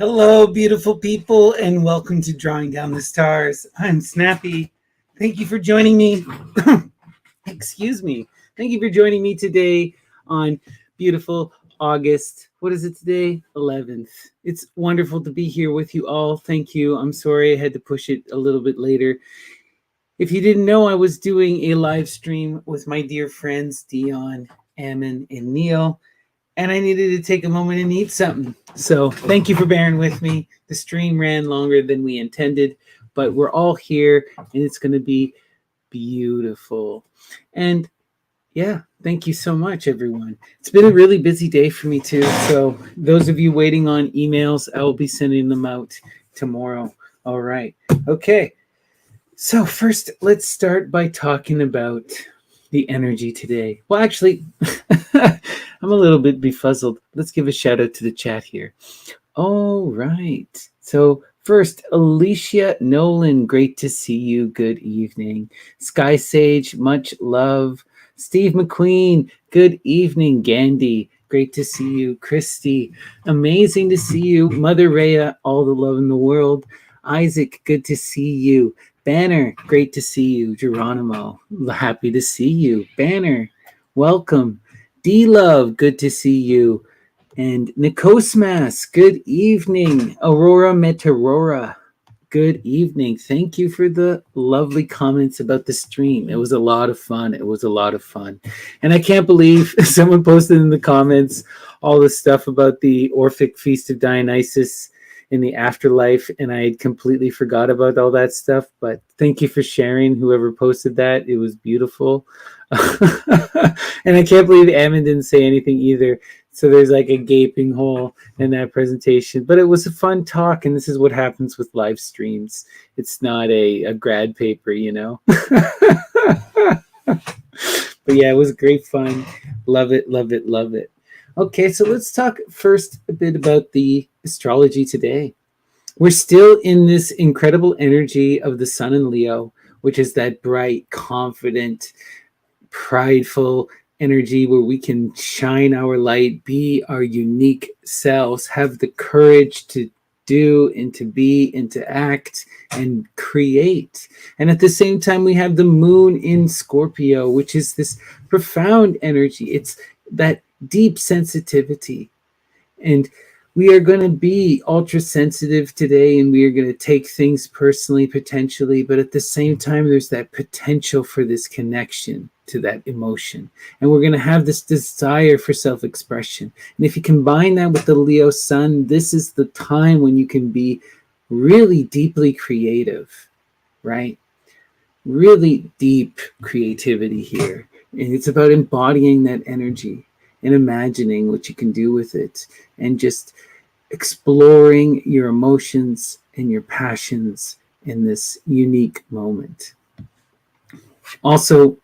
Hello, beautiful people, and welcome to Drawing Down the Stars. I'm Snappy. Thank you for joining me. Excuse me. Thank you for joining me today on beautiful August. What is it today? 11th. It's wonderful to be here with you all. Thank you. I'm sorry I had to push it a little bit later. If you didn't know, I was doing a live stream with my dear friends Dion, Ammon, and Neil, and I needed to take a moment and eat something. So thank you for bearing with me. The stream ran longer than we intended, but we're all here and it's going to be beautiful. And yeah, thank you so much, everyone. It's been a really busy day for me too. So those of you waiting on emails, I will be sending them out tomorrow. All right. Okay. So first, let's start by talking about the energy today. Well, actually, I'm a little bit befuzzled. Let's give a shout out to the chat here. All right. So first, Alicia Nolan, great to see you. Good evening. Sky Sage, much love. Steve McQueen, good evening. Gandhi, great to see you. Christy, amazing to see you. Mother Rhea, all the love in the world. Isaac, good to see you. Banner, great to see you. Geronimo, happy to see you. Banner, welcome. D-Love, good to see you. And Nikosmas, good evening. Aurora Meteorora, good evening. Thank you for the lovely comments about the stream. It was a lot of fun. It was a lot of fun. And I can't believe someone posted in the comments all the stuff about the Orphic Feast of Dionysus in the afterlife, and I had completely forgot about all that stuff. But thank you for sharing, whoever posted that. It was beautiful. And I can't believe Ammon didn't say anything either. So there's like a gaping hole in that presentation. But it was a fun talk, and this is what happens with live streams. It's not a grad paper, you know. But yeah, it was great fun. Love it, love it, love it. Okay, so let's talk first a bit about the astrology today. We're still in this incredible energy of the sun in Leo, which is that bright, confident, prideful energy where we can shine our light, be our unique selves, have the courage to do and to be and to act and create. And at the same time, we have the moon in Scorpio, which is this profound energy. It's that deep sensitivity. And we are going to be ultra sensitive today, and we are going to take things personally, potentially, but at the same time, there's that potential for this connection to that emotion. And we're going to have this desire for self-expression. And if you combine that with the Leo sun, this is the time when you can be really deeply creative, right? Really deep creativity here. And it's about embodying that energy and imagining what you can do with it, and just exploring your emotions and your passions in this unique moment. Also,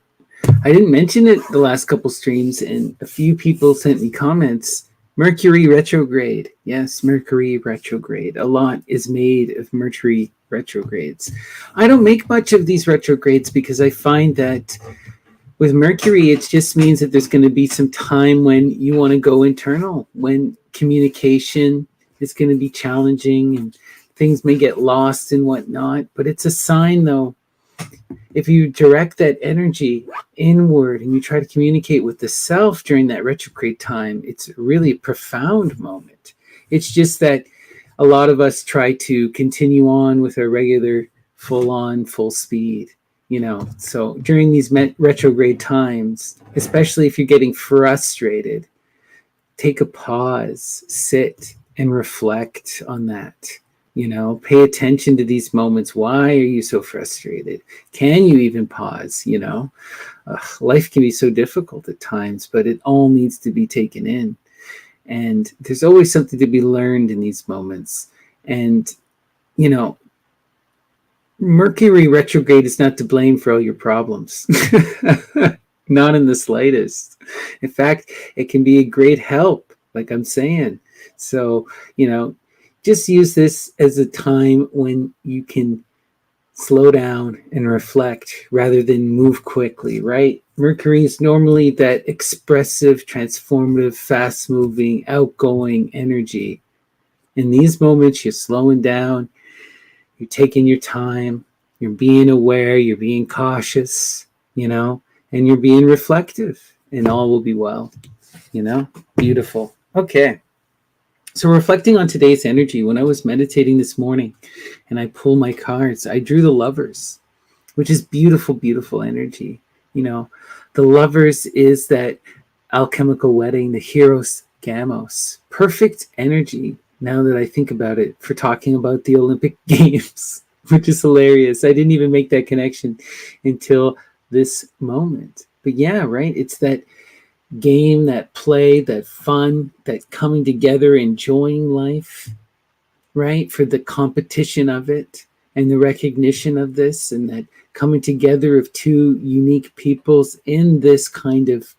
I didn't mention it the last couple streams, and a few people sent me comments. Mercury retrograde. Yes, Mercury retrograde. A lot is made of Mercury retrogrades. I don't make much of these retrogrades because I find that with Mercury, it just means that there's going to be some time when you want to go internal, when communication is going to be challenging and things may get lost and whatnot. But it's a sign, though, if you direct that energy inward and you try to communicate with the self during that retrograde time, it's really a profound moment. It's just that a lot of us try to continue on with our regular full-on, full speed. You know, so during these retrograde times, especially if you're getting frustrated, take a pause, sit and reflect on that. You know, pay attention to these moments. Why are you so frustrated? Can you even pause? You know, life can be so difficult at times, but it all needs to be taken in. And there's always something to be learned in these moments. And, you know, Mercury retrograde is not to blame for all your problems. Not in the slightest. In fact, it can be a great help, like I'm saying. So, you know, just use this as a time when you can slow down and reflect rather than move quickly, right? Mercury is normally that expressive, transformative, fast-moving, outgoing energy. In these moments, you're slowing down, you're taking your time, you're being aware, you're being cautious, and you're being reflective, and all will be well, Beautiful. Okay. So reflecting on today's energy, when I was meditating this morning and I pulled my cards, I drew the Lovers, which is beautiful, beautiful energy. The Lovers is that alchemical wedding, the Heros Gamos. Perfect energy, now that I think about it, for talking about the Olympic Games, which is hilarious. I didn't even make that connection until this moment. But yeah, right? It's that game, that play, that fun, that coming together, enjoying life, right? For the competition of it and the recognition of this, and that coming together of two unique peoples in this kind of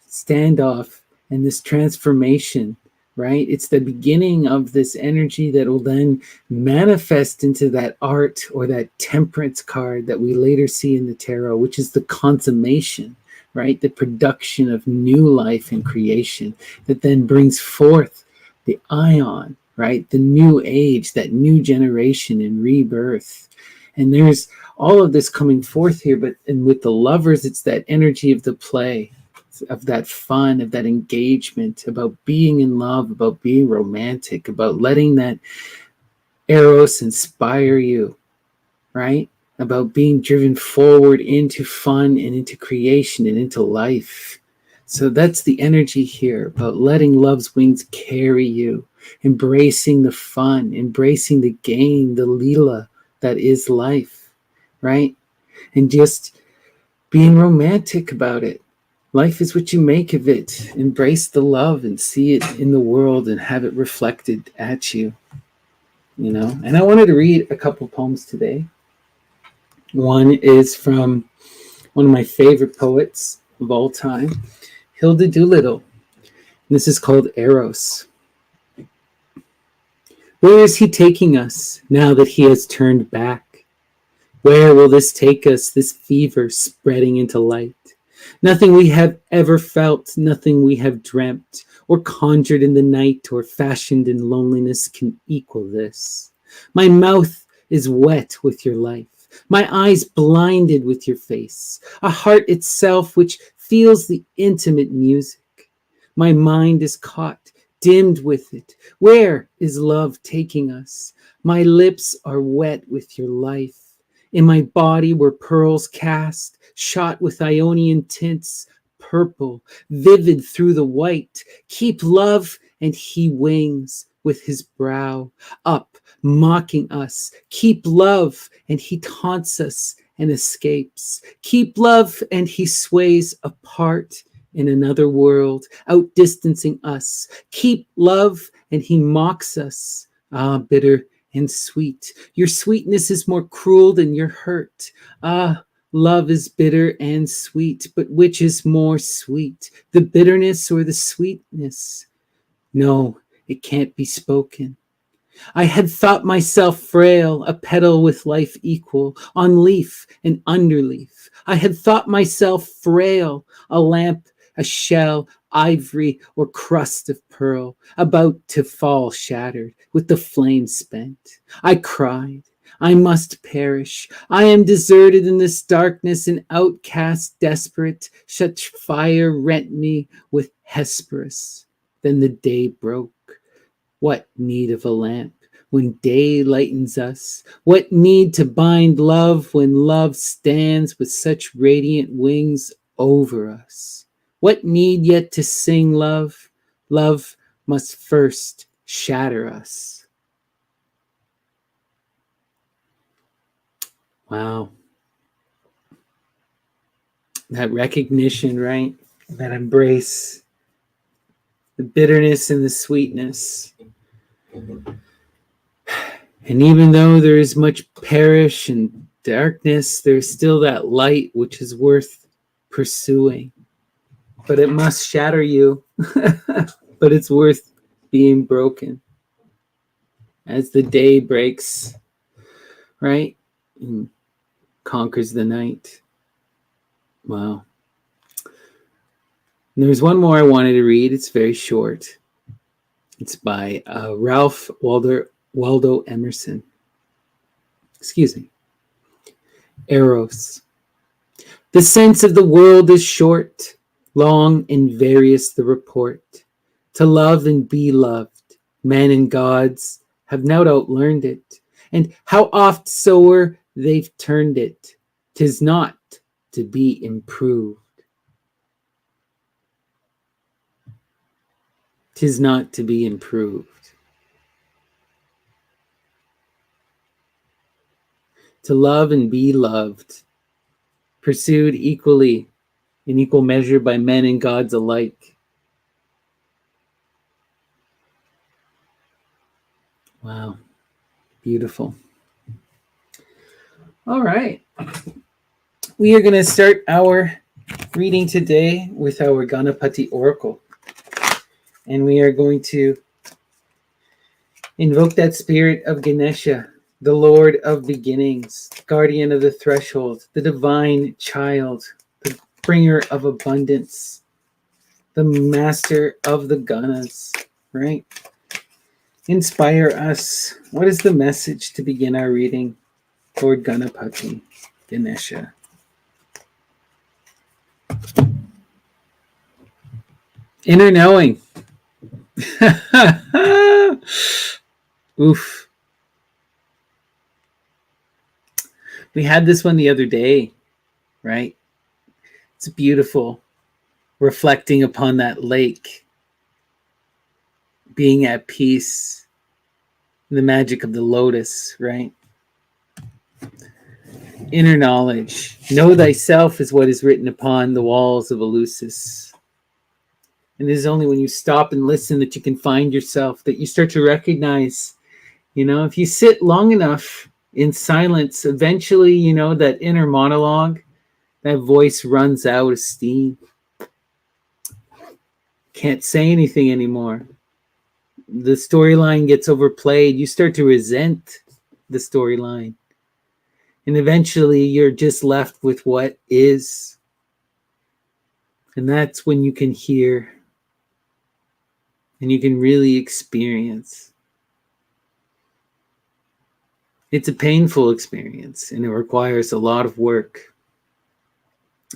standoff and this transformation, right? It's the beginning of this energy that will then manifest into that art or that temperance card that we later see in the tarot, which is the consummation, right? The production of new life and creation that then brings forth the ion, right? The new age, that new generation and rebirth. And there's all of this coming forth here, and with the Lovers, it's that energy of the play, of that fun, of that engagement, about being in love, about being romantic, about letting that eros inspire you, right? About being driven forward into fun and into creation and into life. So that's the energy here, about letting love's wings carry you, embracing the fun, embracing the game, the Leela that is life, right? And just being romantic about it. Life is what you make of it. Embrace the love and see it in the world and have it reflected at you, And I wanted to read a couple poems today. One is from one of my favorite poets of all time, Hilda Doolittle. This is called Eros. Where is he taking us now that he has turned back? Where will this take us, this fever spreading into light? Nothing we have ever felt, nothing we have dreamt, or conjured in the night, or fashioned in loneliness can equal this. My mouth is wet with your life, my eyes blinded with your face, a heart itself which feels the intimate music. My mind is caught, dimmed with it. Where is love taking us? My lips are wet with your life. In my body were pearls cast, shot with Ionian tints, purple, vivid through the white. Keep love, and he wings with his brow up, mocking us. Keep love, and he taunts us and escapes. Keep love, and he sways apart in another world, outdistancing us. Keep love, and he mocks us. Ah, bitter and sweet. Your sweetness is more cruel than your hurt. Ah, love is bitter and sweet, but which is more sweet, the bitterness or the sweetness? No, it can't be spoken. I had thought myself frail, a petal with life equal, on leaf and underleaf. I had thought myself frail, a lamp, a shell, ivory, or crust of pearl, about to fall shattered, with the flame spent. I cried, I must perish. I am deserted in this darkness, an outcast desperate. Such fire rent me with Hesperus. Then the day broke. What need of a lamp when day lightens us? What need to bind love when love stands with such radiant wings over us? What need yet to sing love? Love must first shatter us. Wow. That recognition, right? That embrace, the bitterness and the sweetness. And even though there is much perish and darkness, there's still that light which is worth pursuing. But it must shatter you. But it's worth being broken. As the day breaks, right? And conquers the night. Wow. And there's one more I wanted to read. It's very short. It's by Ralph Waldo Emerson. Excuse me. Eros. The sense of the world is short, long and various the report. To love and be loved, men and gods have no doubt learned it, and how oft soe'er they've turned it, 'tis not to be improved. 'Tis not to be improved. To love and be loved, pursued equally, in equal measure by men and gods alike. Wow, beautiful. All right. We are going to start our reading today with our Ganapati Oracle. And we are going to invoke that spirit of Ganesha, the Lord of beginnings, guardian of the threshold, the divine child, the bringer of abundance, the master of the Ganas, right? Inspire us. What is the message to begin our reading? Lord Ganapati, Ganesha. Inner knowing. Oof. We had this one the other day, right? It's beautiful. Reflecting upon that lake, being at peace, the magic of the lotus, right? Inner knowledge. Know thyself is what is written upon the walls of Eleusis. And it is only when you stop and listen that you can find yourself, that you start to recognize, if you sit long enough in silence, eventually, that inner monologue, that voice runs out of steam. Can't say anything anymore. The storyline gets overplayed. You start to resent the storyline. And eventually you're just left with what is. And that's when you can hear and you can really experience. It's a painful experience and it requires a lot of work.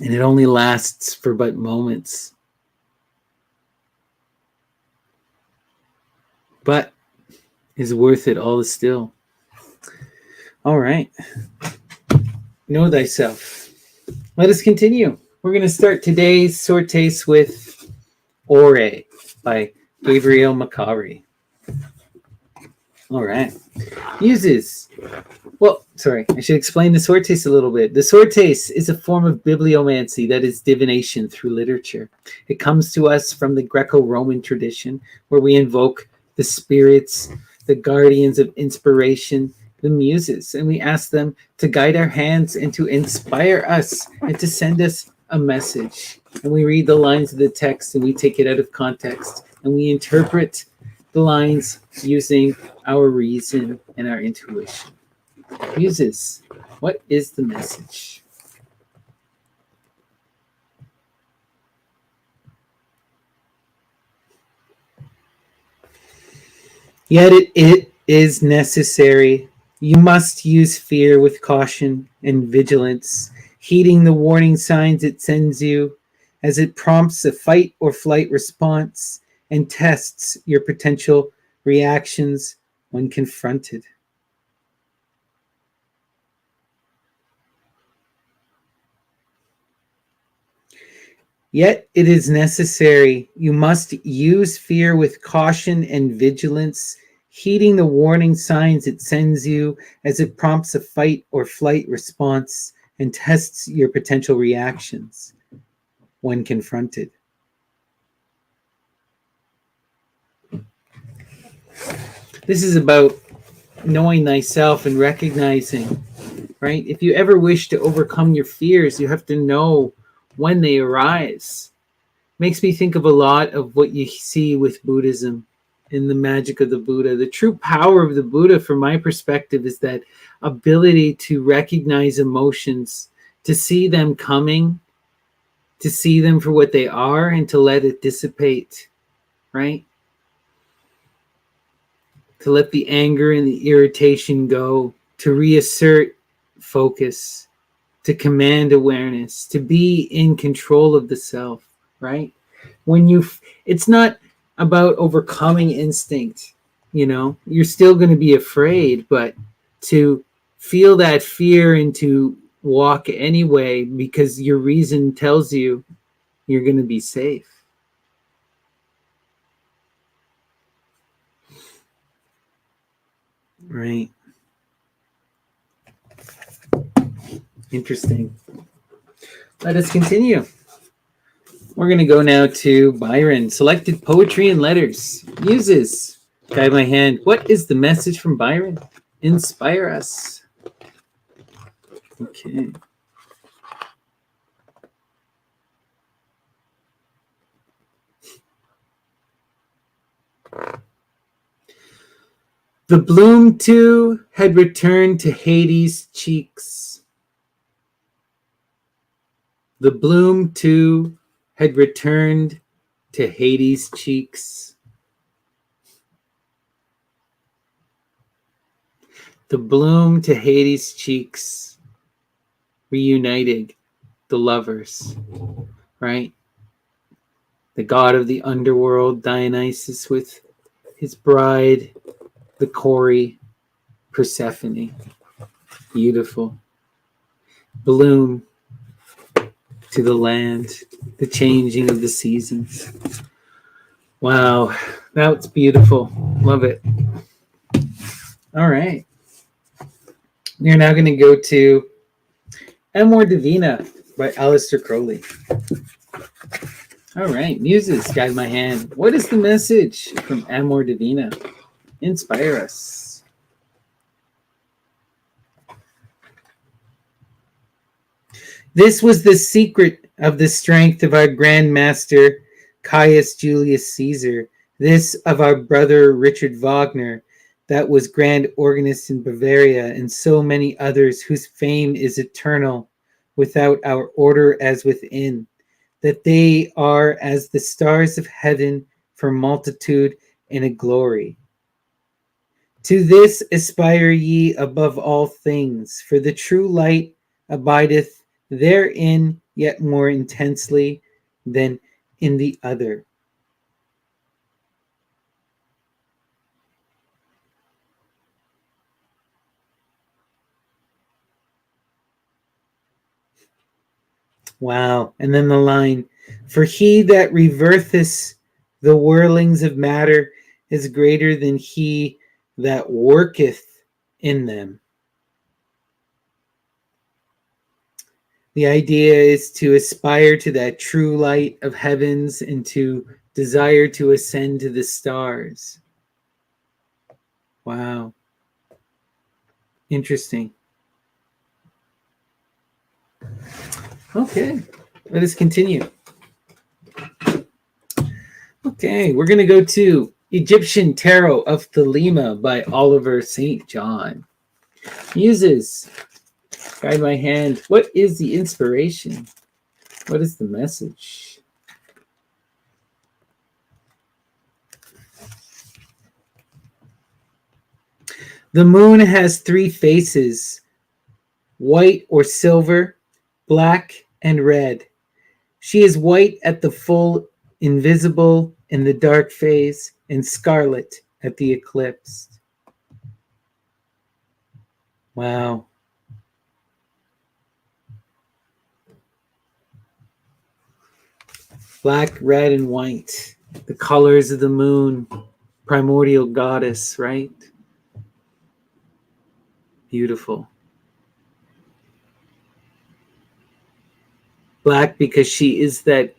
And it only lasts for but moments. But is worth it all the still. All right. Know thyself. Let us continue. We're going to start today's sortes with Ore by Gabriel Macari. All right. Muses. Well, sorry, I should explain the sortes a little bit. The sortes is a form of bibliomancy, that is divination through literature. It comes to us from the Greco-Roman tradition, where we invoke the spirits, the guardians of inspiration, the muses, and we ask them to guide our hands and to inspire us and to send us a message. And we read the lines of the text and we take it out of context and we interpret the lines using our reason and our intuition. Muses, what is the message? Yet it is necessary. You must use fear with caution and vigilance, heeding the warning signs it sends you, as it prompts a fight or flight response and tests your potential reactions when confronted. Yet it is necessary. You must use fear with caution and vigilance, heeding the warning signs it sends you as it prompts a fight or flight response and tests your potential reactions when confronted. This is about knowing thyself and recognizing, right? If you ever wish to overcome your fears, you have to know when they arise. Makes me think of a lot of what you see with Buddhism and the magic of the Buddha. The true power of the Buddha, from my perspective, is that ability to recognize emotions, to see them coming, to see them for what they are, and to let it dissipate, right? to let the anger and the irritation go, to reassert focus, to command awareness, to be in control of the self, right? It's not about overcoming instinct, you're still going to be afraid, but to feel that fear and to walk anyway because your reason tells you you're going to be safe. Right. Interesting. Let us continue. We're going to go now to Byron. Selected poetry and letters. Muses. Guide my hand. What is the message from Byron? Inspire us. Okay. The bloom too had returned to Hades' cheeks. The bloom too had returned to Hades' cheeks. The bloom to Hades' cheeks reunited the lovers, right? The god of the underworld, Dionysus, with his bride, the Kori, Persephone. Beautiful. Bloom to the land, the changing of the seasons. Wow, that's beautiful. Love it. All right. We're now going to go to Amor Divina by Aleister Crowley. All right, Muses, guide my hand. What is the message from Amor Divina? Inspire us. This was the secret of the strength of our Grand Master Caius Julius Caesar, this of our brother Richard Wagner, that was grand organist in Bavaria, and so many others whose fame is eternal, without our order as within, that they are as the stars of heaven for multitude and a glory. To this aspire ye above all things, for the true light abideth therein yet more intensely than in the other. Wow. And then the line, for he that reverteth the whirlings of matter is greater than he that worketh in them. The idea is to aspire to that true light of heavens and to desire to ascend to the stars. Wow. Interesting. Okay, let us continue. Okay, we're going to go to Egyptian Tarot of Thelema by Oliver St. John. Muses, guide my hand. What is the inspiration? What is the message? The moon has three faces, white or silver, black and red. She is white at the full, invisible in the dark phase, and scarlet at the eclipsed. Wow. Black, red, and white. The colors of the moon. Primordial goddess, right? Beautiful. Black because she is that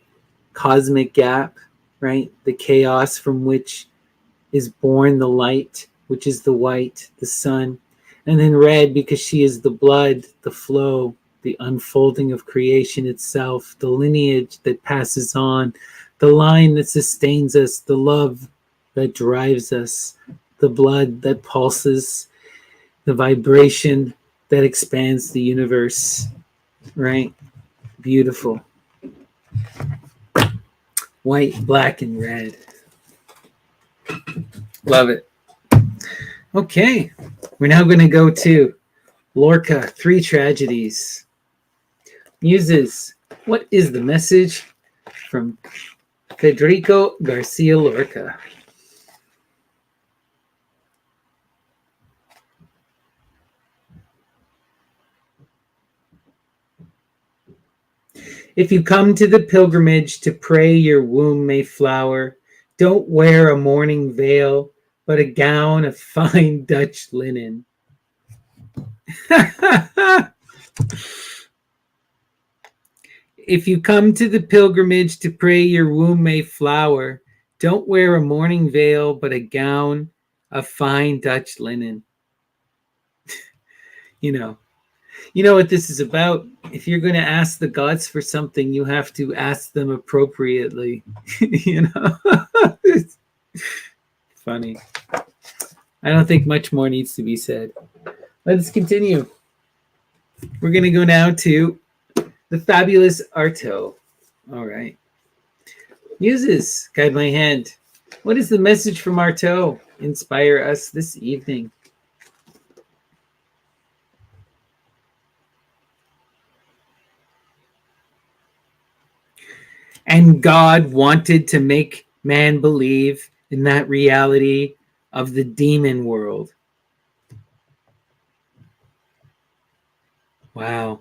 cosmic gap, right? The chaos from which is born the light, which is the white, the sun. And then red because she is the blood, the flow, the unfolding of creation itself, the lineage that passes on, the line that sustains us, the love that drives us, the blood that pulses, the vibration that expands the universe, right? Beautiful. White, black, and red. Love it. Okay, we're now going to go to Lorca, Three Tragedies. Muses, what is the message from Federico Garcia Lorca? If you come to the pilgrimage to pray your womb may flower, don't wear a mourning veil, but a gown of fine Dutch linen. If you come to the pilgrimage to pray your womb may flower, don't wear a mourning veil, but a gown of fine Dutch linen. You know, you know what this is about. If you're going to ask the gods for something, you have to ask them appropriately. You know, it's funny. I don't think much more needs to be said. Let's continue. We're going to go now to the fabulous Arto. All right. Muses, guide my hand. What is the message from Arto? Inspire us this evening. And God wanted to make man believe in that reality of the demon world. Wow.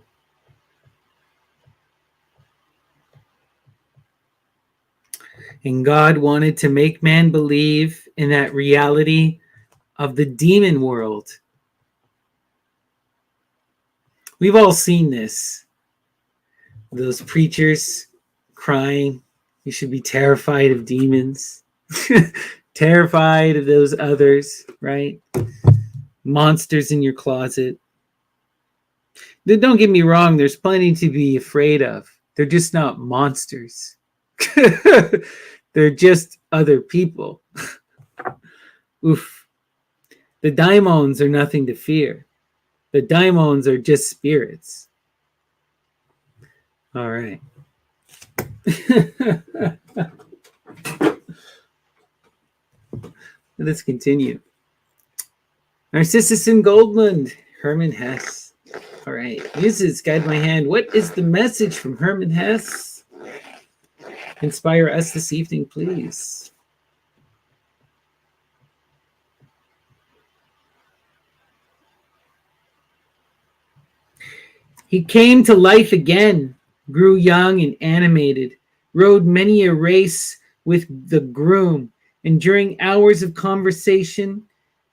And God wanted to make man believe in that reality of the demon world. We've all seen this. Those preachers crying, you should be terrified of demons, terrified of those others, right? Monsters in your closet. Don't get me wrong, there's plenty to be afraid of. They're just not monsters. They're just other people. Oof. The daimons are nothing to fear. The daimons are just spirits. All right. Let's continue. Narcissus and Goldmund, Herman Hesse. All right. Muses, guide my hand. What is the message from Herman Hesse? Inspire us this evening, please. He came to life again, grew young and animated, rode many a race with the groom, and during hours of conversation,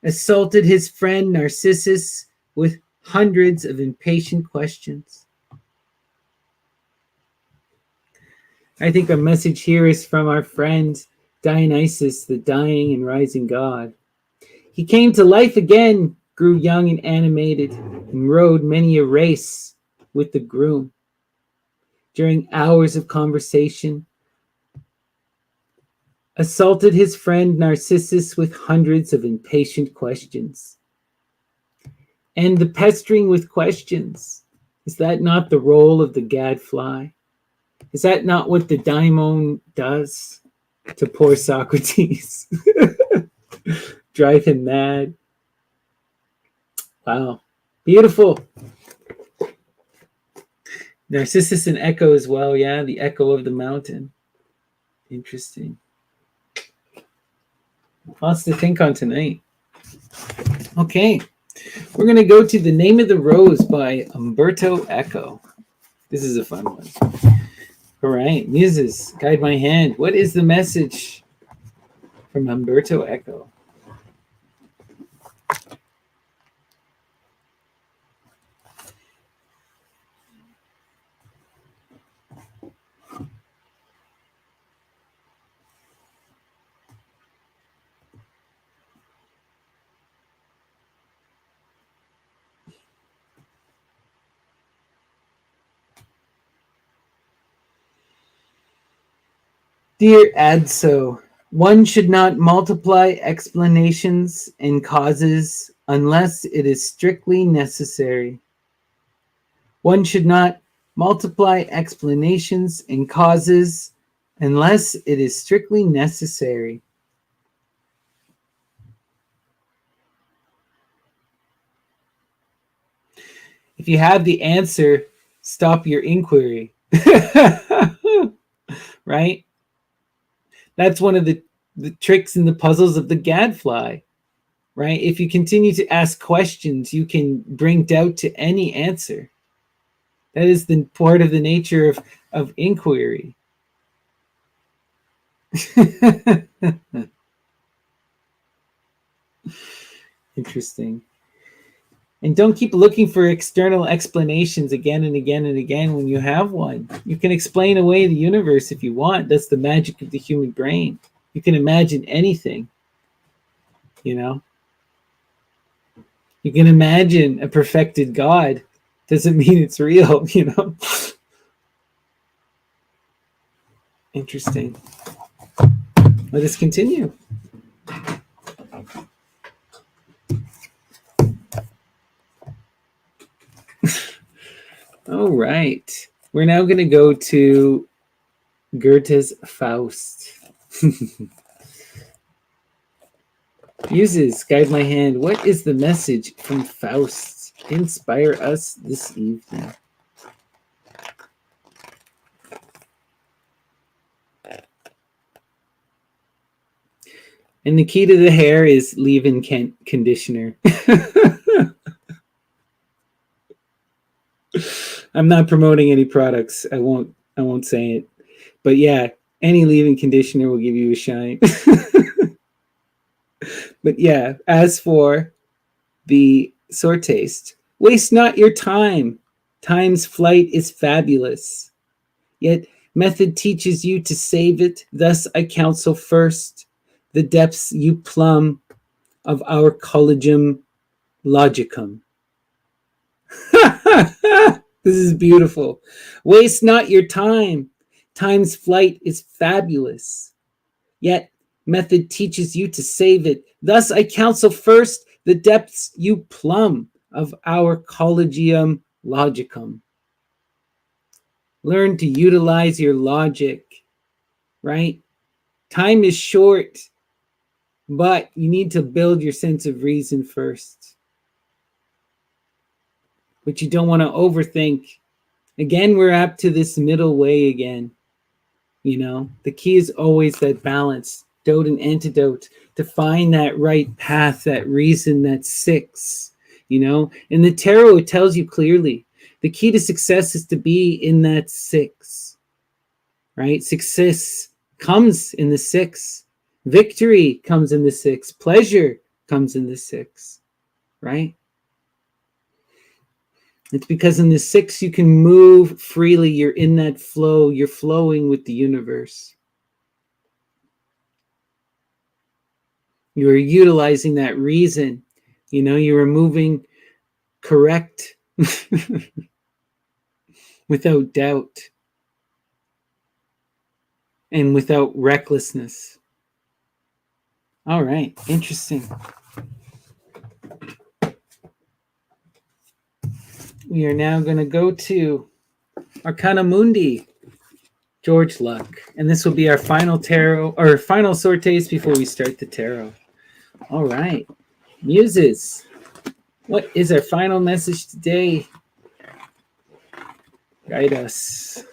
assaulted his friend Narcissus with hundreds of impatient questions. I think a message here is from our friend Dionysus, the dying and rising god. He came to life again, grew young and animated, and rode many a race with the groom. During hours of conversation, assaulted his friend Narcissus with hundreds of impatient questions. And the pestering with questions, is that not the role of the gadfly? Is that not what the daimon does to poor Socrates? Drive him mad. Wow. Beautiful. Narcissus and Echo as well. Yeah, the echo of the mountain. Interesting. Lots to think on tonight. Okay. We're going to go to The Name of the Rose by Umberto Eco. This is a fun one. All right. Muses, guide my hand. What is the message from Umberto Eco? Dear Adso, one should not multiply explanations and causes unless it is strictly necessary. One should not multiply explanations and causes unless it is strictly necessary. If you have the answer, stop your inquiry. Right? That's one of the tricks and the puzzles of the gadfly. Right? If you continue to ask questions, you can bring doubt to any answer. That is the part of the nature of inquiry. Interesting. And don't keep looking for external explanations again and again and again when you have one. You can explain away the universe if you want. That's the magic of the human brain. You can imagine anything, you know? You can imagine a perfected God. Doesn't mean it's real, you know? Interesting. Let us continue. All right. We're now going to go to Goethe's Faust. Muses, guide my hand. What is the message from Faust? Inspire us this evening. And the key to the hair is leave-in conditioner. I'm not promoting any products. I won't say it. But yeah, any leave-in conditioner will give you a shine. But yeah, as for the sore taste, waste not your time. Time's flight is fabulous. Yet method teaches you to save it. Thus I counsel first the depths you plumb of our collegium logicum. This is beautiful. Waste not your time. Time's flight is fabulous. Yet method teaches you to save it. Thus I counsel first the depths you plumb of our collegium logicum. Learn to utilize your logic, right? Time is short, but you need to build your sense of reason first. But you don't want to overthink. Again, we're up to this middle way again. You know, the key is always that balance, doubt and antidote, to find that right path, that reason, that six. You know, in the tarot, it tells you clearly the key to success is to be in that six, right? Success comes in the six. Victory comes in the six. Pleasure comes in the six, right? It's because in the six, you can move freely. You're in that flow. You're flowing with the universe. You are utilizing that reason. You know, you are moving correct without doubt and without recklessness. All right, interesting. We are now going to go to Arcana Mundi, George Luck. And this will be our final tarot, or final sorties before we start the tarot. All right. Muses, what is our final message today? Guide us.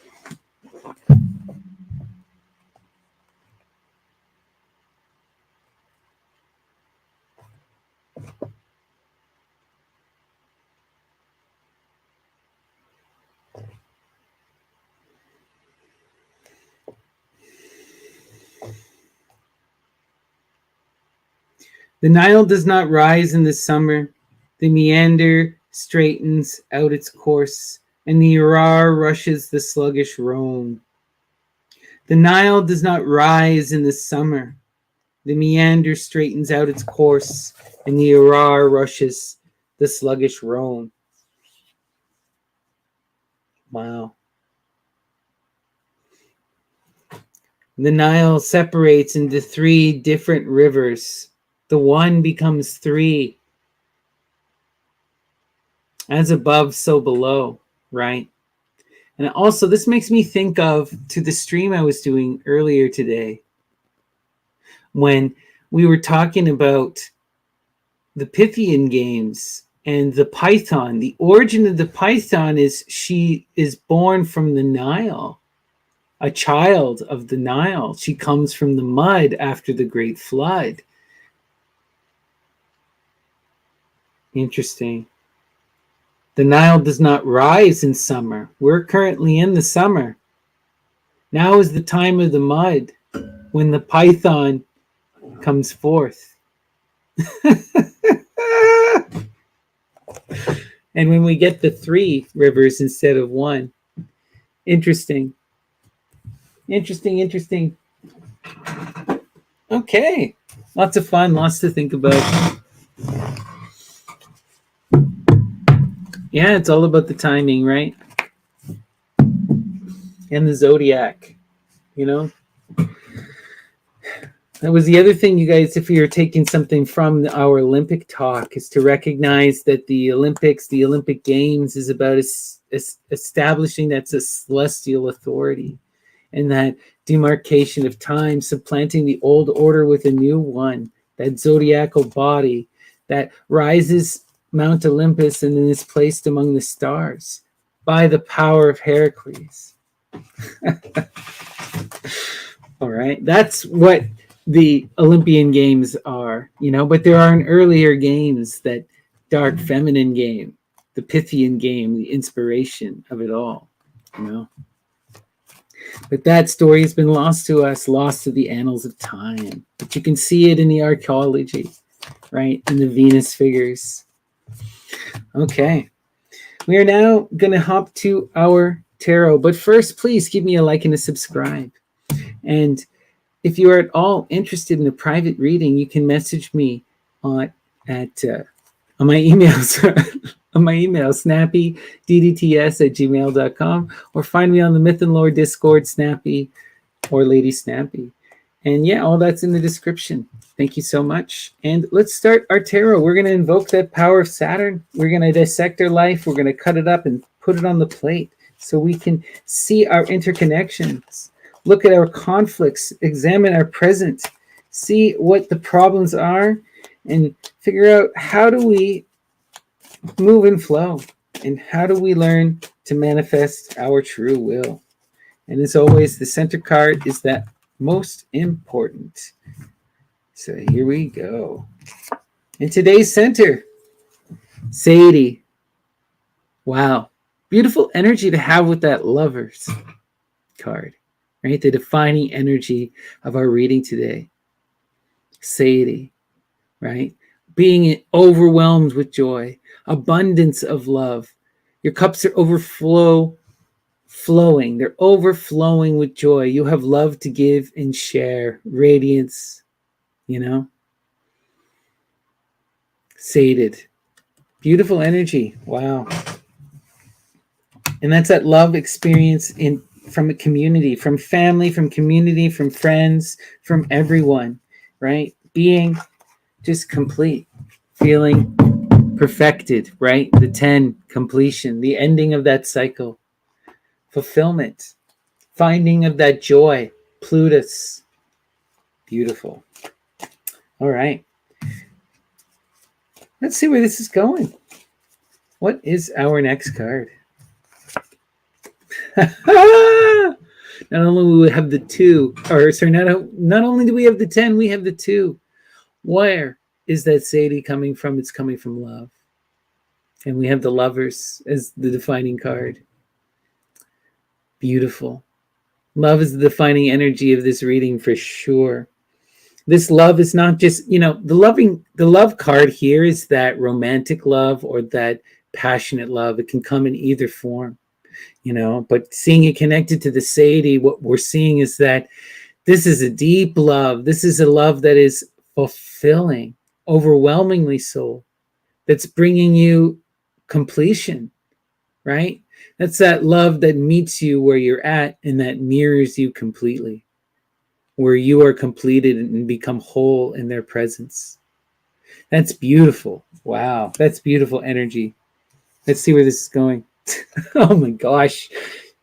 The Nile does not rise in the summer. The meander straightens out its course, and the Arar rushes the sluggish Rhone. The Nile does not rise in the summer. The meander straightens out its course, and the Arar rushes the sluggish Rhone. Wow. The Nile separates into three different rivers. The one becomes three. As above, so below, right? And also, this makes me think of to the stream I was doing earlier today when we were talking about the Pythian games And the python, the origin of the python is she is born from the Nile, a child of the Nile. She comes from the mud after the great flood. Interesting. The Nile does not rise in summer. We're currently in the summer. Now is the time of the mud when the python comes forth. And when we get the 3 rivers instead of 1. Interesting. Interesting. Okay. Lots of fun, lots to think about. Yeah, it's all about the timing, right? And the zodiac, you know? That was the other thing, you guys, if you're taking something from our Olympic talk, is to recognize that the Olympics, the Olympic Games, is about establishing that's a celestial authority, and that demarcation of time, supplanting the old order with a new one, that zodiacal body that rises Mount Olympus and then is placed among the stars by the power of Heracles. All right, that's what the Olympian Games are, you know, but there are an earlier games, that dark feminine game, the Pythian game, the inspiration of it all, you know. But that story has been lost to us, lost to the annals of time. But you can see it in the archaeology, right? In the Venus figures. Okay. We are now going to hop to our tarot. But first, please give me a like and a subscribe. And if you are at all interested in a private reading, you can message me on my email, on my email, snappydds@gmail.com, or find me on the Myth and Lore Discord, Snappy or Lady Snappy. And yeah, all that's in the description. Thank you so much. And let's start our tarot. We're going to invoke that power of Saturn. We're going to dissect our life. We're going to cut it up and put it on the plate so we can see our interconnections, look at our conflicts, examine our present, see what the problems are, and figure out how do we move and flow, and how do we learn to manifest our true will. And as always, the center card is that most important. So here we go. In today's center, Sadie. Wow. Beautiful energy to have with that Lovers card, right? The defining energy of our reading today. Sadie, right? Being overwhelmed with joy, abundance of love. Your cups are flowing. They're overflowing with joy. You have love to give and share, radiance, you know? Sated. Beautiful energy. Wow. And that's that love experience from a community, from family, from community, from friends, from everyone, right? Being just complete, feeling perfected, right? The 10, completion, the ending of that cycle, fulfillment, finding of that joy, Plutus. Beautiful. All right. Let's see where this is going. What is our next card? Not only do we have the 2, or sorry, not only do we have the 10, we have the 2. Where is that Sadie coming from? It's coming from love. And we have the Lovers as the defining card. Beautiful. Love is the defining energy of this reading for sure. This love is not just, you know, the love card here is that romantic love or that passionate love. It can come in either form, you know, but seeing it connected to the Sadie, what we're seeing is that this is a deep love. This is a love that is fulfilling, overwhelmingly so, that's bringing you completion, right? That's that love that meets you where you're at and that mirrors you completely, where you are completed and become whole in their presence. That's beautiful. Wow, that's beautiful energy. Let's see where this is going. Oh my gosh,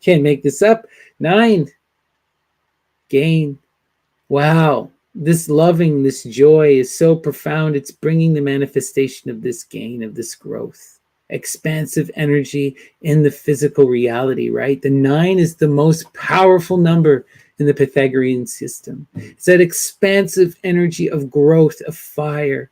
can't make this up. 9, gain. Wow, this loving, this joy is so profound. It's bringing the manifestation of this gain, of this growth, expansive energy in the physical reality, right? The 9 is the most powerful number in the Pythagorean system. It's that expansive energy of growth, of fire,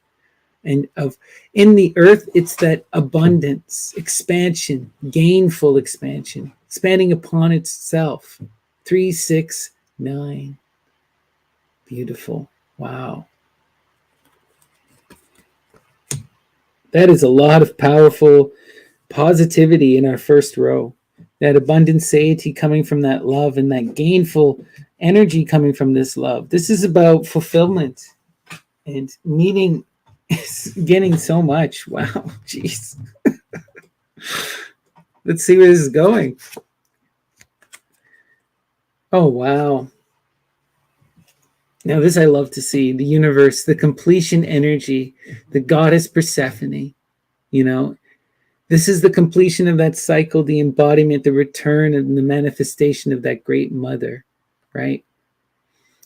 and of in the earth. It's that abundance, expansion, gainful expansion, expanding upon itself. 3, 6, 9. Beautiful. Wow. That is a lot of powerful positivity in our first row. That abundant satiety coming from that love, and that gainful energy coming from this love. This is about fulfillment and meeting, getting so much. Wow. Jeez. Let's see where this is going. Oh, wow. Now, this I love to see. The universe, the completion energy, the goddess Persephone. You know, this is the completion of that cycle, the embodiment, the return, and the manifestation of that great mother, right?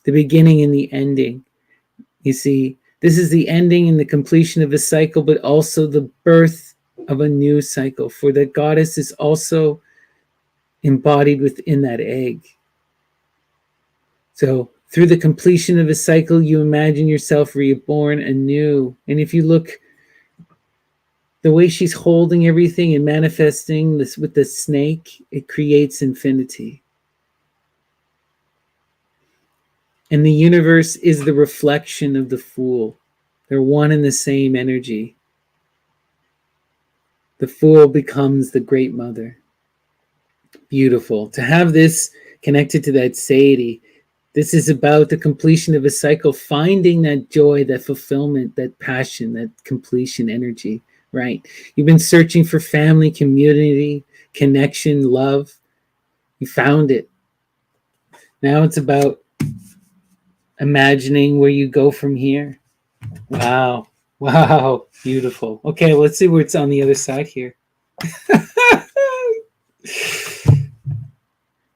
The beginning and the ending. You see, this is the ending and the completion of a cycle, but also the birth of a new cycle. For the goddess is also embodied within that egg. So through the completion of a cycle, you imagine yourself reborn anew. And if you look, the way she's holding everything and manifesting this with the snake, it creates infinity. And the universe is the reflection of the Fool. They're one and the same energy. The Fool becomes the Great Mother. Beautiful. To have this connected to that satiety, this is about the completion of a cycle, finding that joy, that fulfillment, that passion, that completion energy, right? You've been searching for family, community, connection, love. You found it. Now it's about imagining where you go from here. Wow. Wow. Beautiful. Okay, let's see what's on the other side here.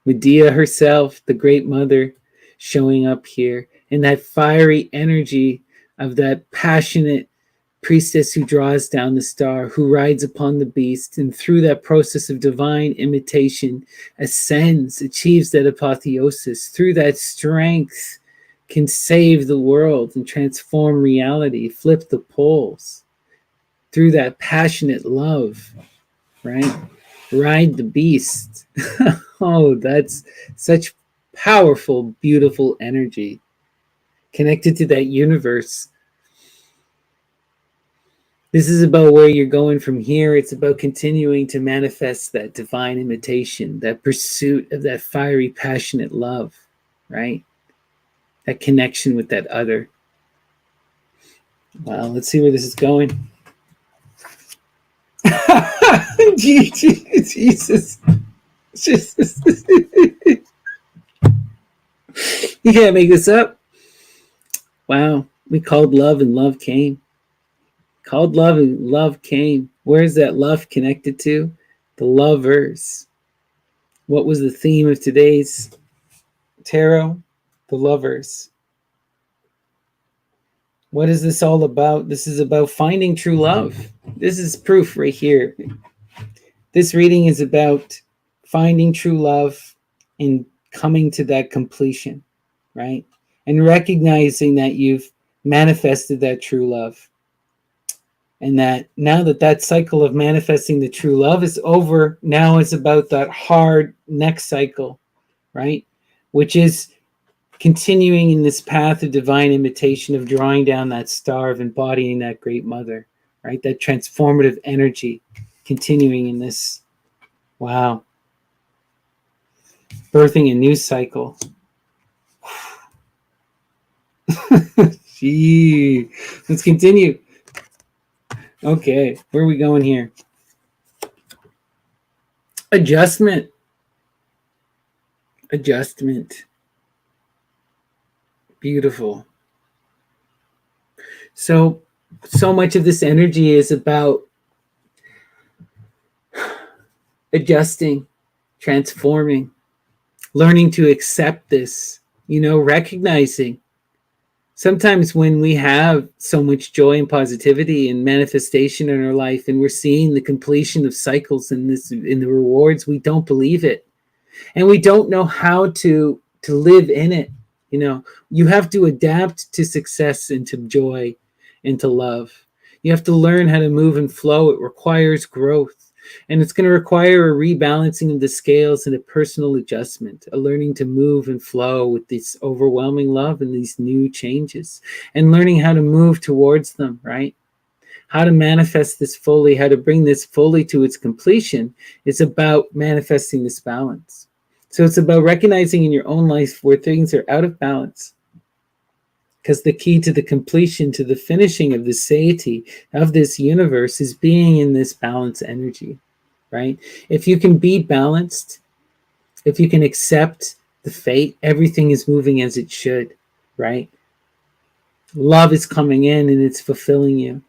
Medea herself, the Great Mother, showing up here in that fiery energy of that passionate priestess who draws down the star, who rides upon the beast, and through that process of divine imitation ascends, achieves that apotheosis. Through that strength can save the world and transform reality, flip the poles. Through that passionate love, right? Ride the beast. Oh, that's such powerful, beautiful energy connected to that universe. This is about where you're going from here. It's about continuing to manifest that divine imitation, that pursuit of that fiery, passionate love, right? That connection with that other. Well, let's see where this is going. Jesus. Jesus. You can't make this up. Wow. We called love and love came. Called love and love came. Where's that love connected to? The lovers. What was the theme of today's tarot? The lovers. What is this all about? This is about finding true love. This is proof right here. This reading is about finding true love and coming to that completion, right? And recognizing that you've manifested that true love. And that now that that cycle of manifesting the true love is over, now it's about that hard next cycle, right? Which is continuing in this path of divine imitation, of drawing down that star, of embodying that great mother, right? That transformative energy, continuing in this, wow, birthing a new cycle. Gee, let's continue. Okay, where are we going here? Adjustment. Adjustment. Beautiful. So much of this energy is about adjusting, transforming, learning to accept this, recognizing Sometimes when we have so much joy and positivity and manifestation in our life, and we're seeing the completion of cycles in the rewards, we don't believe it, and we don't know how to live in it. You know, you have to adapt to success and to joy and to love. You have to learn how to move and flow. It requires growth, and it's going to require a rebalancing of the scales and a personal adjustment, a learning to move and flow with this overwhelming love and these new changes, and learning how to move towards them, right? How to manifest this fully, how to bring this fully to its completion. It's about manifesting this balance. So it's about recognizing in your own life where things are out of balance, because the key to the completion, to the finishing of the satiety of this universe is being in this balance energy, right? If you can be balanced, if you can accept the fate, everything is moving as it should, right? Love is coming in and it's fulfilling you.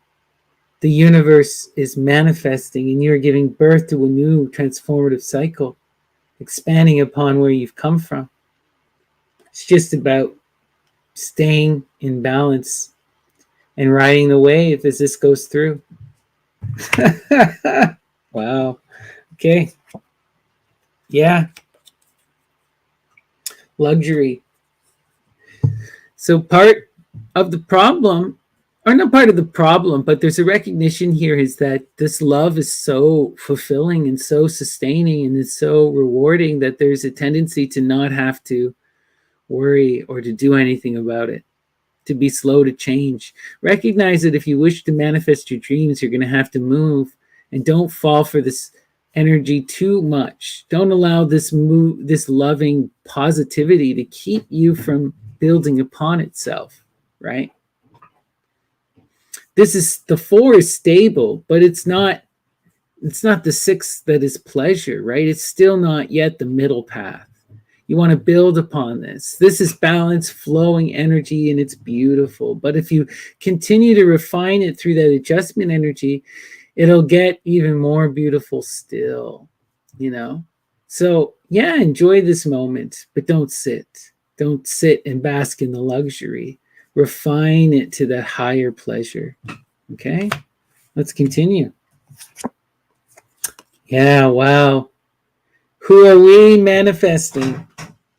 The universe is manifesting and you're giving birth to a new transformative cycle, expanding upon where you've come from. It's just about staying in balance and riding the wave as this goes through. Wow. Okay. Yeah. Luxury. So part of the problem, or not part of the problem, but there's a recognition here is that this love is so fulfilling and so sustaining and it's so rewarding that there's a tendency to not have to worry or to do anything about it, to be slow to change. Recognize that if you wish to manifest your dreams, you're going to have to move, and don't fall for this energy too much. Don't allow this loving positivity to keep you from building upon itself, right? The 4 is stable, but it's not the 6 that is pleasure, right? It's still not yet the middle path. You want to build upon this. This is balanced, flowing energy, and it's beautiful. But if you continue to refine it through that adjustment energy, it'll get even more beautiful still, you know? So, yeah, enjoy this moment, but don't sit. Don't sit and bask in the luxury. Refine it to that higher pleasure. Okay? Let's continue. Yeah, wow. Who are we manifesting?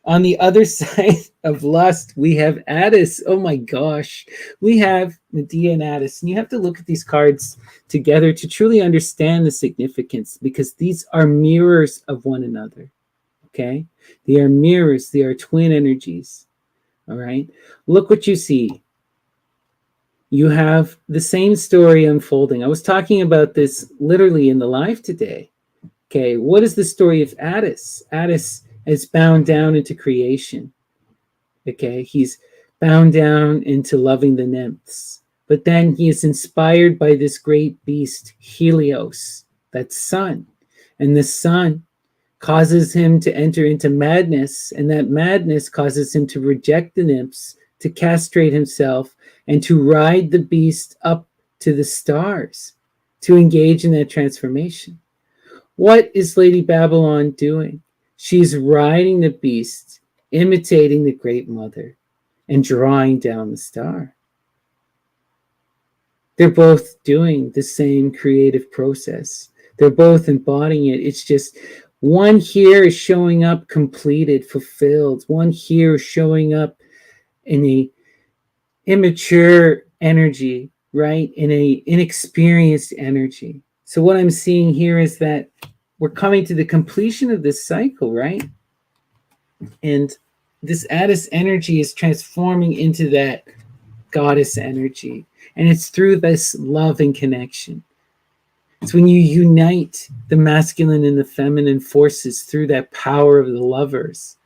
On the other side of lust, we have Addis. Oh my gosh. We have Medea and Addis. And you have to look at these cards together to truly understand the significance, because these are mirrors of one another. Okay? They are mirrors. They are twin energies. All right? Look what you see. You have the same story unfolding. I was talking about this literally in the live today. Okay, what is the story of Addis? Addis is bound down into creation. Okay, he's bound down into loving the nymphs. But then he is inspired by this great beast, Helios, that sun. And the sun causes him to enter into madness, and that madness causes him to reject the nymphs, to castrate himself, and to ride the beast up to the stars, to engage in that transformation. What is Lady Babylon doing? She's riding the beast, imitating the Great Mother, and drawing down the star. They're both doing the same creative process. They're both embodying it. It's just one here is showing up completed, fulfilled. One here is showing up in a immature energy, right? In a inexperienced energy. So what I'm seeing here is that we're coming to the completion of this cycle, right? And this Addis energy is transforming into that goddess energy. And it's through this love and connection. It's when you unite the masculine and the feminine forces through that power of the lovers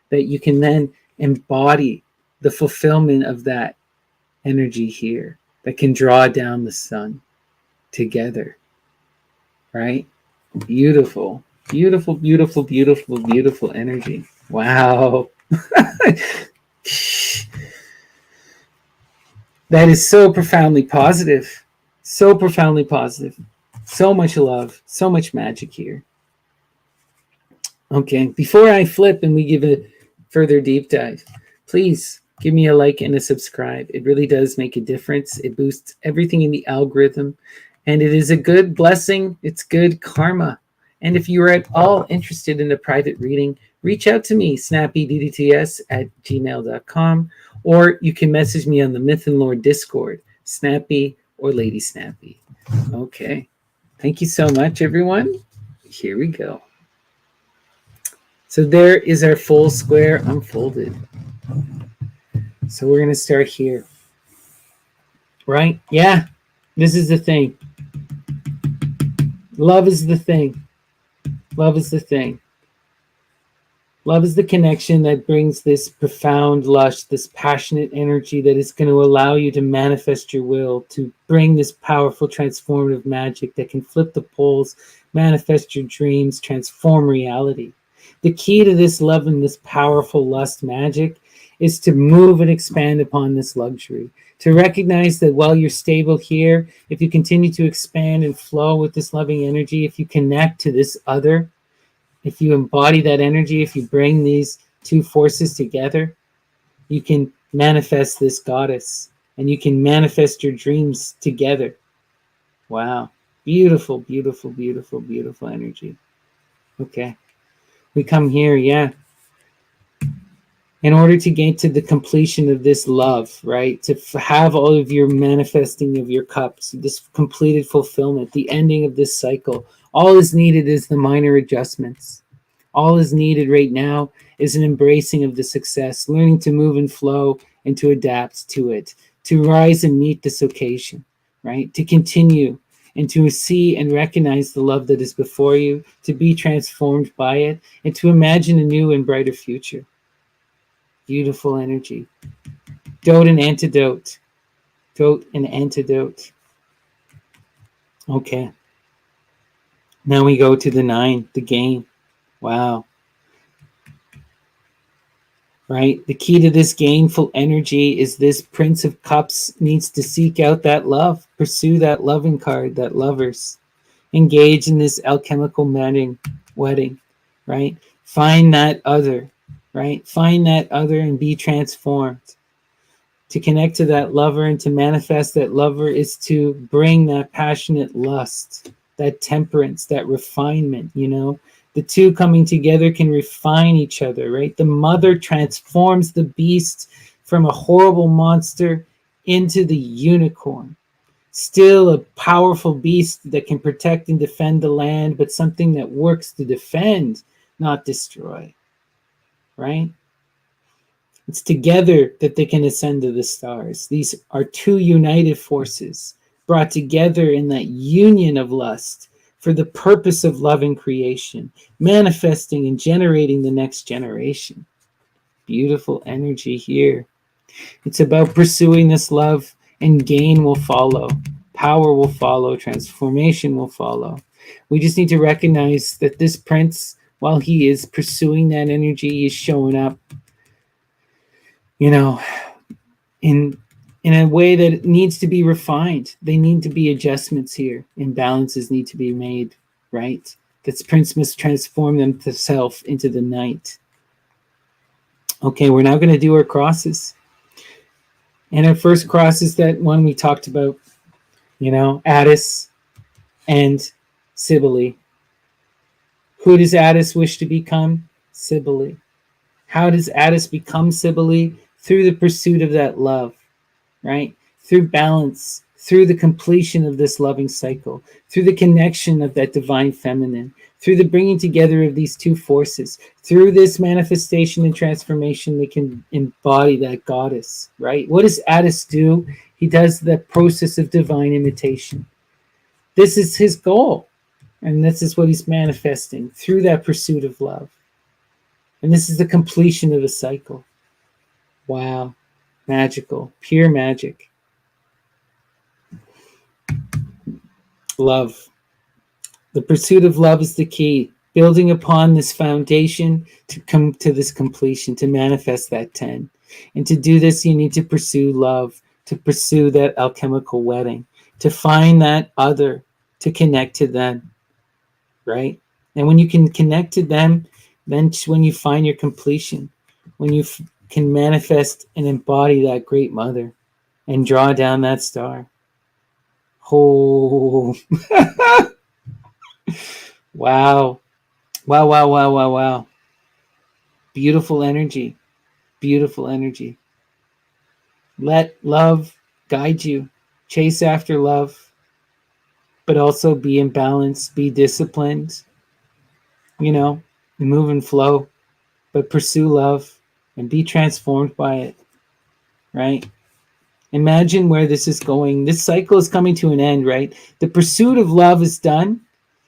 that you can then embody the fulfillment of that energy here that can draw down the sun together, right? Beautiful, beautiful, beautiful, beautiful, beautiful energy. Wow. That is so profoundly positive. So profoundly positive. So much love. So much magic here. Okay, before I flip and we give a further deep dive, please Give me a like and a subscribe. It really does make a difference. It boosts everything in the algorithm, and it is a good blessing. It's good karma. And if you are at all interested in a private reading, reach out to me, snappydtts@gmail.com, or you can message me on the Myth and Lore Discord, Snappy or Lady Snappy. Okay. Thank you so much, everyone. Here we go. So there is our full square unfolded. So we're going to start here. Right? Yeah. This is the thing. Love is the thing. Love is the thing. Love is the connection that brings this profound lust, this passionate energy that is going to allow you to manifest your will, to bring this powerful transformative magic that can flip the poles, manifest your dreams, transform reality. The key to this love and this powerful lust magic is to move and expand upon this luxury, to recognize that while you're stable here, if you continue to expand and flow with this loving energy, if you connect to this other, if you embody that energy, if you bring these two forces together, you can manifest this goddess and you can manifest your dreams together. Wow. Beautiful, beautiful, beautiful, beautiful energy. Okay. We come here, yeah, in order to get to the completion of this love, right? To have all of your manifesting of your cups, this completed fulfillment, the ending of this cycle. All is needed is the minor adjustments. All is needed right now is an embracing of the success, learning to move and flow and to adapt to it, to rise and meet this occasion, right? To continue and to see and recognize the love that is before you, to be transformed by it, and to imagine a new and brighter future. Beautiful energy. Dote and antidote. Dote and antidote. Okay. Now we go to the 9, the game. Wow. Right? The key to this gainful energy is this Prince of Cups needs to seek out that love, pursue that loving card, that lovers. Engage in this alchemical wedding, right? Find that other, right? Find that other and be transformed. To connect to that lover and to manifest that lover is to bring that passionate lust, that temperance, that refinement, you know? The two coming together can refine each other, right? The mother transforms the beast from a horrible monster into the unicorn. Still a powerful beast that can protect and defend the land, but something that works to defend, not destroy, right? It's together that they can ascend to the stars. These are two united forces brought together in that union of lust for the purpose of love and creation, manifesting and generating the next generation. Beautiful energy here. It's about pursuing this love, and gain will follow. Power will follow. Transformation will follow. We just need to recognize that this prince, while he is pursuing that energy, is showing up, you know, in a way that it needs to be refined. They need to be adjustments here. Imbalances need to be made, right? This prince must transform themselves into the knight. Okay, we're now going to do our crosses. And our first cross is that one we talked about, you know, Attis and Cybele. Who does Attis wish to become? Cybele. How does Attis become Cybele? Through the pursuit of that love, right? Through balance, through the completion of this loving cycle, through the connection of that divine feminine, through the bringing together of these two forces, through this manifestation and transformation, they can embody that goddess, right? What does Attis do? He does the process of divine imitation. This is his goal, and this is what he's manifesting through that pursuit of love. And this is the completion of a cycle. Wow. Magical. Pure magic. Love. The pursuit of love is the key. Building upon this foundation to come to this completion, to manifest that 10. And to do this, you need to pursue love, to pursue that alchemical wedding, to find that other, to connect to them, right? And when you can connect to them, then when you find your completion, when you can manifest and embody that great mother and draw down that star. Oh, wow. Wow, wow, wow, wow, wow. Beautiful energy. Beautiful energy. Let love guide you. Chase after love, but also be in balance, be disciplined, you know, move and flow, but pursue love and be transformed by it, right? Imagine where this is going. This cycle is coming to an end, right? The pursuit of love is done.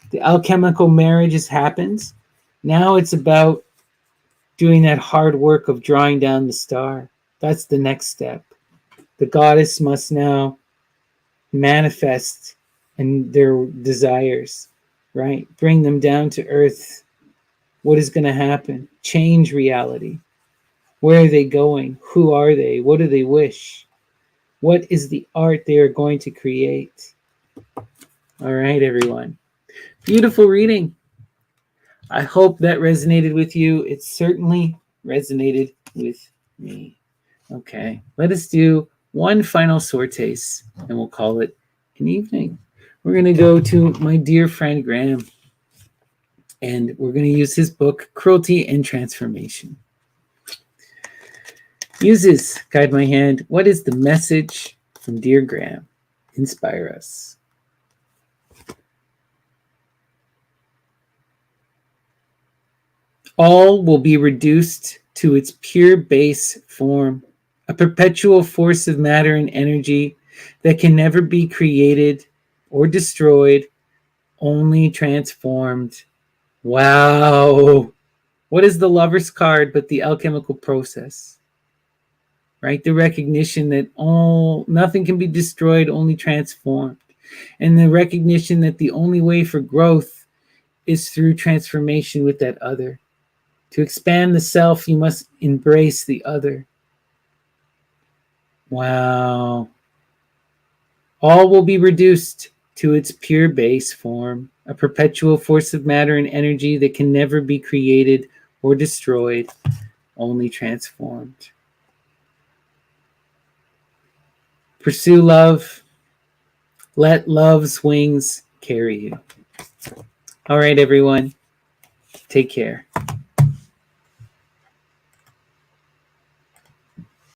The alchemical marriage has happened. Now it's about doing that hard work of drawing down the star. That's the next step. The goddess must now manifest and their desires, right? Bring them down to earth. What is going to happen? Change reality. Where are they going? Who are they? What do they wish? What is the art they are going to create? All right, everyone. Beautiful reading. I hope that resonated with you. It certainly resonated with me. Okay, let us do one final sortace and we'll call it an evening. We're going to go to my dear friend Graham and we're going to use his book, Cruelty and Transformation. Uses Guide My Hand. What is the message from dear Graham? Inspire us. All will be reduced to its pure base form, a perpetual force of matter and energy that can never be created or destroyed, only transformed. Wow. What is the lover's card but the alchemical process? Right? The recognition that nothing can be destroyed, only transformed. And the recognition that the only way for growth is through transformation with that other. To expand the self, you must embrace the other. Wow. All will be reduced to its pure base form, a perpetual force of matter and energy that can never be created or destroyed, only transformed. Pursue love. Let love's wings carry you. All right, everyone. Take care.